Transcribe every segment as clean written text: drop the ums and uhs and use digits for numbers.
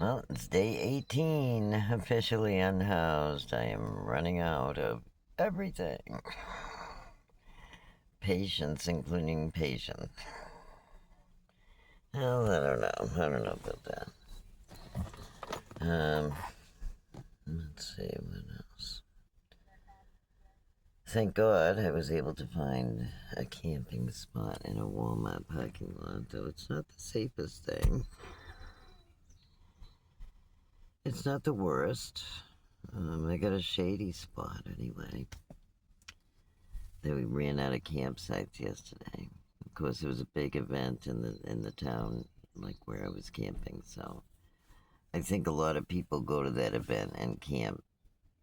Well, it's day 18, officially unhoused. I am running out of everything. Patience, including patience. Well, I don't know. I don't know about that. Um, let's see, what else? Thank God I was able to find a camping spot in a Walmart parking lot, though it's not the safest thing. It's not the worst. I got a shady spot anyway. That we ran out of campsites yesterday. Of course, there was a big event in the town, like where I was camping. So I think a lot of people go to that event and camp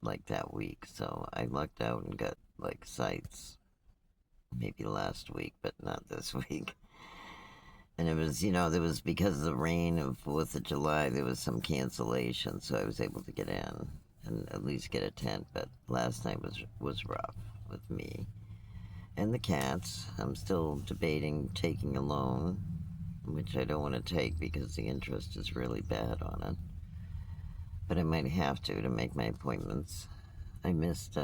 like that week. So I lucked out and got like sites maybe last week, but not this week. And it was, there was because of the rain of 4th of July, there was some cancellation, so I was able to get in and at least get a tent. But last night was rough with me and the cats. I'm still debating taking a loan, which I don't want to take because the interest is really bad on it. But I might have to make my appointments. I missed,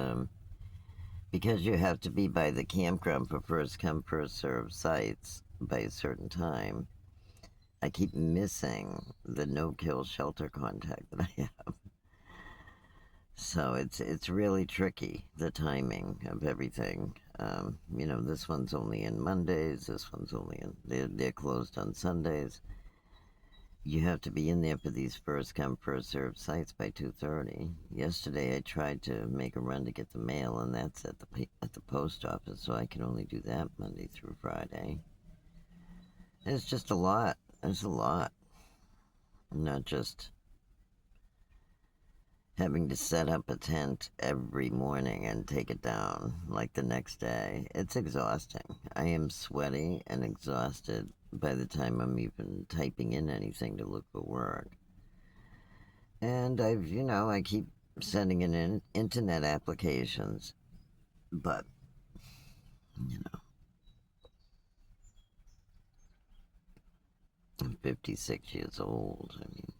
because you have to be by the campground for first come, first serve sites by a certain time. I keep missing the no-kill shelter contact that I have. So it's really tricky, the timing of everything. This one's only in Mondays. This one's only in they're closed on Sundays. You have to be in there for these first come first served sites by 2:30. Yesterday I tried to make a run to get the mail, and that's at the post office, so I can only do that Monday through Friday. And it's just a lot. It's a lot. Not just having to set up a tent every morning and take it down like the next day. It's exhausting. I am sweaty and exhausted by the time I'm even typing in anything to look for work. And I keep sending in internet applications, but, you know, I'm 56 years old. I mean,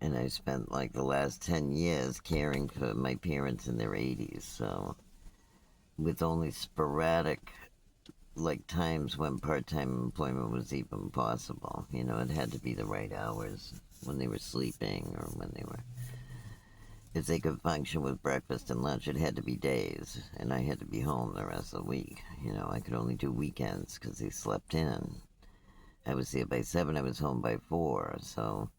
and I spent like the last 10 years caring for my parents in their 80s, so with only sporadic like times when part-time employment was even possible. It had to be the right hours when they were sleeping or when they were, if they could function with breakfast and lunch, it had to be days, and I had to be home the rest of the week. I could only do weekends because they slept in. I was there by 7, I was home by 4, so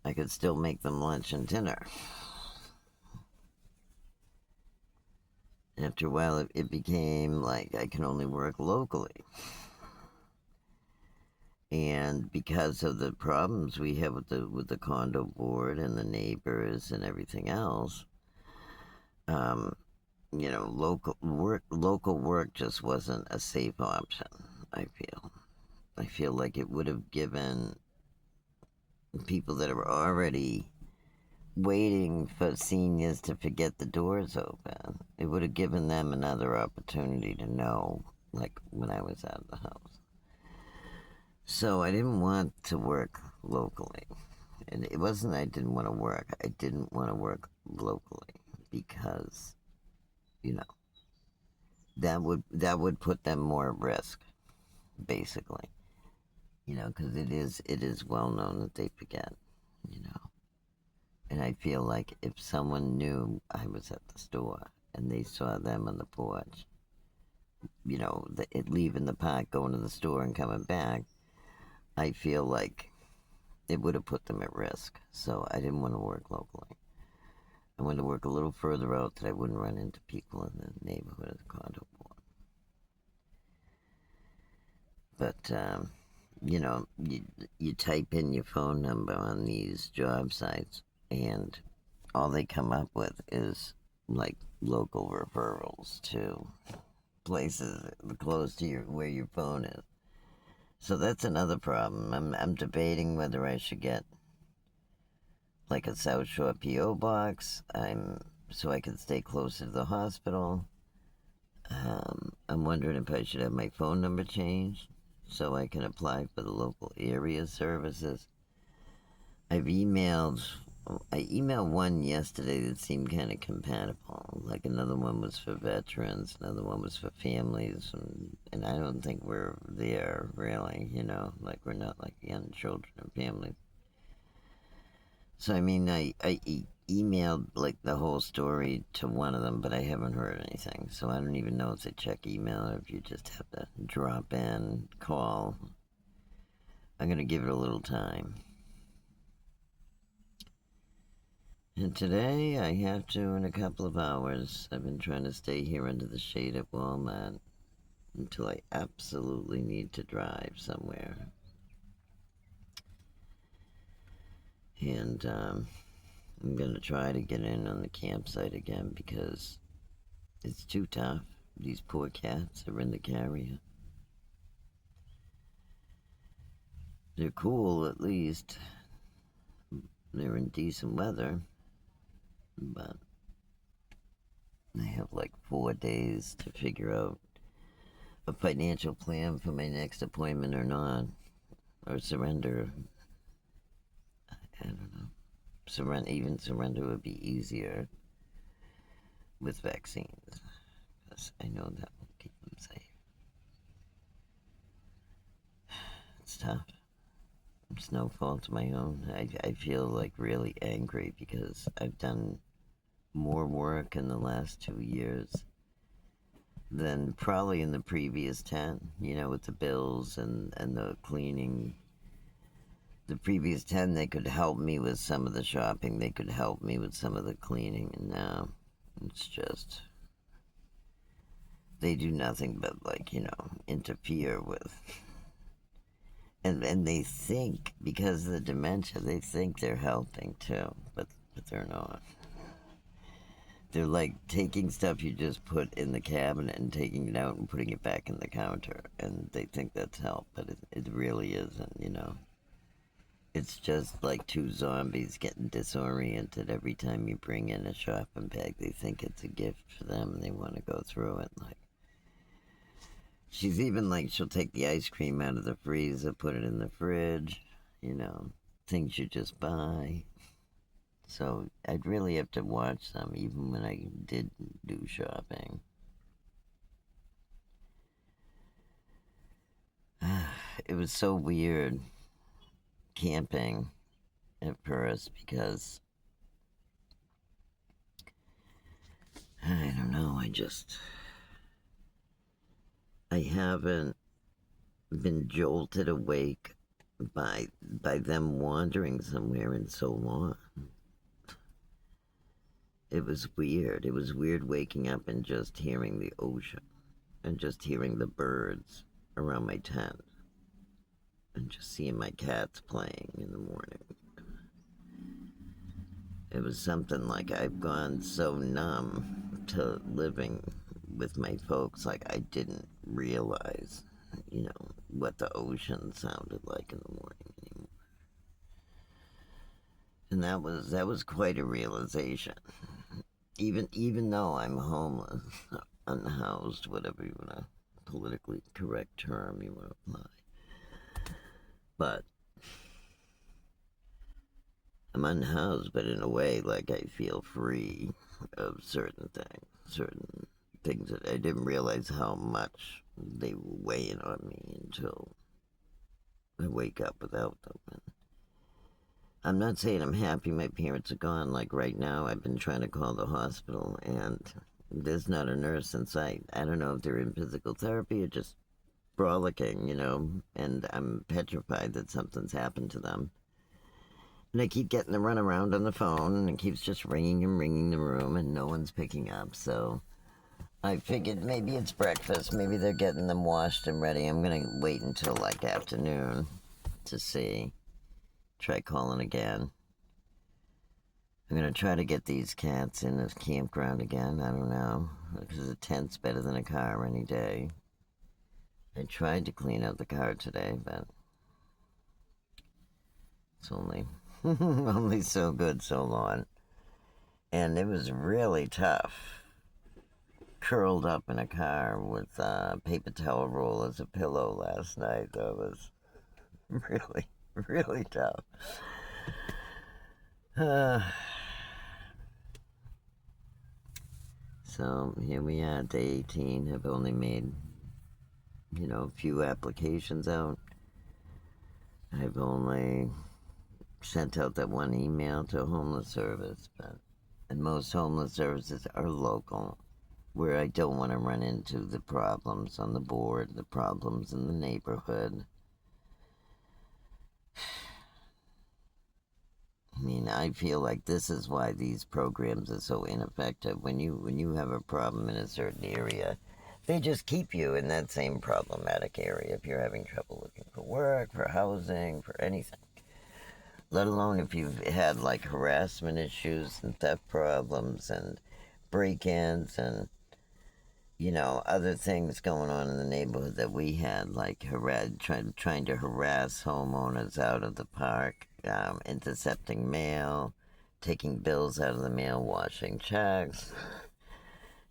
I could still make them lunch and dinner. After a while, it became like I can only work locally. And because of the problems we have with the condo board and the neighbors and everything else, um, local work just wasn't a safe option. I feel like it would have given people that are already waiting for seniors to forget the doors open. It would have given them another opportunity to know, like when I was out of the house. So I didn't want to work locally. And it wasn't I didn't want to work. I didn't want to work locally because, you know, that would put them more at risk, basically. Because it is well known that they forget. You know, and I feel like if someone knew I was at the store and they saw them on the porch, leaving the park, going to the store, and coming back, I feel like it would have put them at risk. So I didn't want to work locally. I wanted to work a little further out that I wouldn't run into people in the neighborhood of the condo board. But, you type in your phone number on these job sites, and all they come up with is like local referrals to places close to where your phone is. So that's another problem. I'm debating whether I should get like a South Shore PO box. So I can stay closer to the hospital. I'm wondering if I should have my phone number changed so I can apply for the local area services. I've emailed. I emailed one yesterday that seemed kind of compatible. Like another one was for veterans, another one was for families, and I don't think we're there really. Like we're not like young children and families. So I mean, I emailed like the whole story to one of them, but I haven't heard anything. So I don't even know if they check email or if you just have to drop in, call. I'm gonna give it a little time. And today I have to in a couple of hours. I've been trying to stay here under the shade at Walmart until I absolutely need to drive somewhere. And I'm gonna try to get in on the campsite again because it's too tough. These poor cats are in the carrier. They're cool at least. They're in decent weather. But I have like 4 days to figure out a financial plan for my next appointment or not. Or surrender. I don't know. Even surrender would be easier with vaccines. Because I know that will keep them safe. It's tough. It's no fault of my own. I feel like really angry because I've done more work in the last 2 years than probably in the previous 10, with the bills and the cleaning. The previous 10, they could help me with some of the shopping, they could help me with some of the cleaning, and now it's just. They do nothing but, like, interfere with. And they think, because of the dementia, they think they're helping too, but they're not. They're like taking stuff you just put in the cabinet and taking it out and putting it back in the counter, and they think that's help, but it really isn't. It's just like two zombies getting disoriented every time you bring in a shopping bag. They think it's a gift for them and they want to go through it. Like, she's even like, she'll take the ice cream out of the freezer, put it in the fridge, things you just buy. So I'd really have to watch them even when I did do shopping. It was so weird camping at first because I don't know, I haven't been jolted awake by them wandering somewhere in so long. It was weird. It was weird waking up and just hearing the ocean and just hearing the birds around my tent and just seeing my cats playing in the morning. It was something like I've gone so numb to living with my folks, like I didn't realize, what the ocean sounded like in the morning anymore. And that was quite a realization. Even though I'm homeless, unhoused, whatever you want to politically correct term you want to apply. But I'm unhoused, but in a way, like I feel free of certain things that I didn't realize how much they were weighing on me until I wake up without them. And I'm not saying I'm happy my parents are gone. Like right now, I've been trying to call the hospital, and there's not a nurse in sight. I don't know if they're in physical therapy or just frolicking, and I'm petrified that something's happened to them. And I keep getting the runaround on the phone, and it keeps just ringing and ringing the room, and no one's picking up. So I figured maybe it's breakfast. Maybe they're getting them washed and ready. I'm going to wait until like afternoon to see. Try calling again. I'm going to try to get these cats in this campground again. I don't know. Because a tent's better than a car any day. I tried to clean out the car today, but it's only only so good so long. And it was really tough. curled up in a car with a paper towel roll as a pillow last night. That was really, really tough. Uh, so here we are, day 18. I've only made, a few applications out. I've only sent out that one email to a homeless service, and most homeless services are local, where I don't want to run into the problems on the board, the problems in the neighborhood. I mean, I feel like this is why these programs are so ineffective. When you have a problem in a certain area, they just keep you in that same problematic area if you're having trouble looking for work, for housing, for anything. Let alone if you've had like harassment issues and theft problems and break-ins and other things going on in the neighborhood that we had, like trying to harass homeowners out of the park, intercepting mail, taking bills out of the mail, washing checks.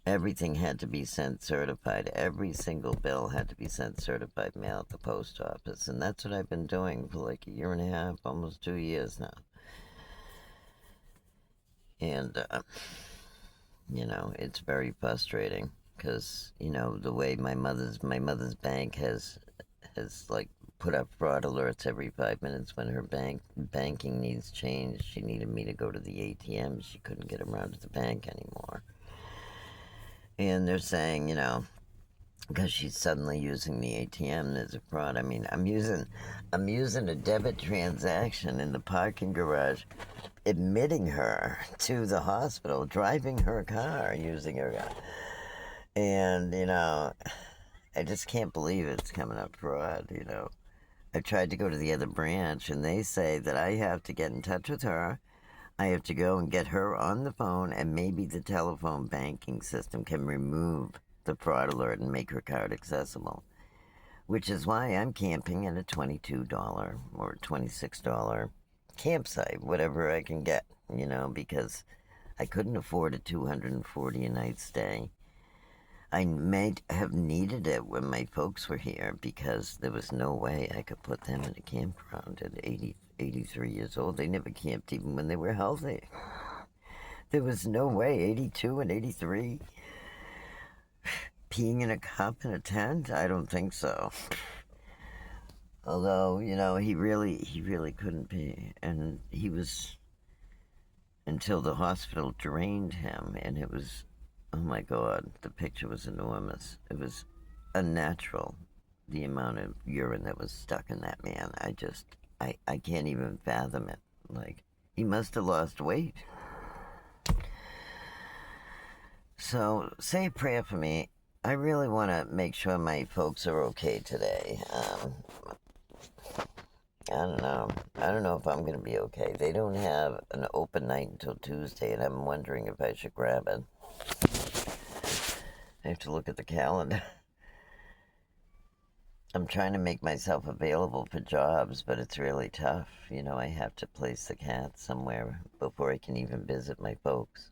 Everything had to be sent certified. Every single bill had to be sent certified mail at the post office. And that's what I've been doing for like a year and a half, almost 2 years now. And, it's very frustrating because, the way my mother's bank has like put up fraud alerts every 5 minutes when her banking needs change. She needed me to go to the ATM. She couldn't get around to the bank anymore. And they're saying, because she's suddenly using the ATM, there's a fraud. I mean, I'm using a debit transaction in the parking garage, admitting her to the hospital, driving her car, using her car. And, I just can't believe it's coming up fraud. I tried to go to the other branch, and they say that I have to get in touch with her. I have to go and get her on the phone, and maybe the telephone banking system can remove the fraud alert and make her card accessible. Which is why I'm camping at a $22 or $26 campsite, whatever I can get, because I couldn't afford a $240 a night stay. I might have needed it when my folks were here because there was no way I could put them in a campground at 83 years old. They never camped even when they were healthy. There was no way, 82 and 83, peeing in a cup in a tent? I don't think so. Although, he really couldn't pee. And he was, until the hospital drained him, and it was, oh my God, the picture was enormous. It was unnatural, the amount of urine that was stuck in that man. I can't even fathom it. Like, he must have lost weight. So, say a prayer for me. I really want to make sure my folks are okay today. I don't know. I don't know if I'm going to be okay. They don't have an open night until Tuesday, and I'm wondering if I should grab it. I have to look at the calendar. I'm trying to make myself available for jobs, but it's really tough. I have to place the cat somewhere before I can even visit my folks.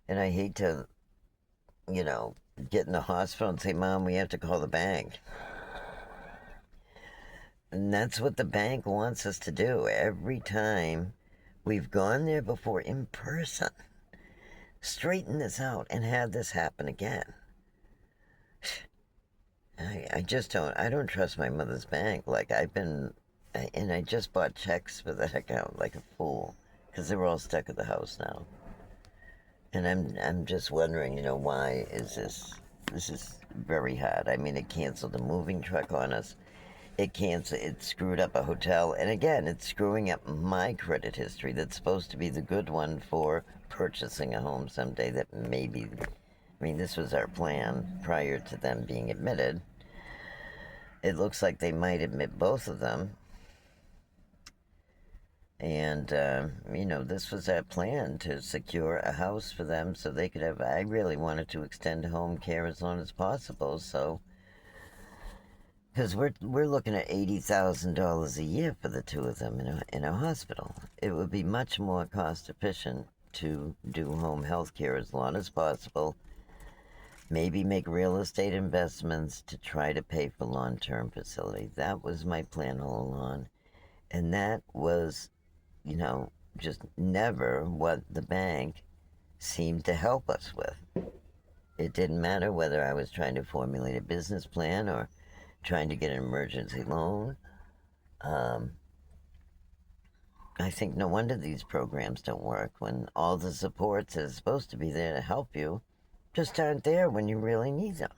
And I hate to, get in the hospital and say, Mom, we have to call the bank. And that's what the bank wants us to do every time we've gone there before in person. Straighten this out and have this happen again. I just I don't trust my mother's bank. Like, and I just bought checks for that account like a fool because they were all stuck at the house now. And I'm just wondering, why is this is very hard. I mean, it canceled a moving truck on us. It screwed up a hotel, and again, it's screwing up my credit history that's supposed to be the good one for purchasing a home someday that maybe, I mean, this was our plan prior to them being admitted. It looks like they might admit both of them. And, this was our plan to secure a house for them so they could have, I really wanted to extend home care as long as possible, so, because we're looking at $80,000 a year for the two of them in a hospital. It would be much more cost efficient to do home health care as long as possible maybe make real estate investments to try to pay for long-term facilities. That was my plan all along. And that was, you know, just never what the bank seemed to help us with. It didn't matter whether I was trying to formulate a business plan or trying to get an emergency loan. Um, I think no wonder these programs don't work when all the supports that are supposed to be there to help you just aren't there when you really need them.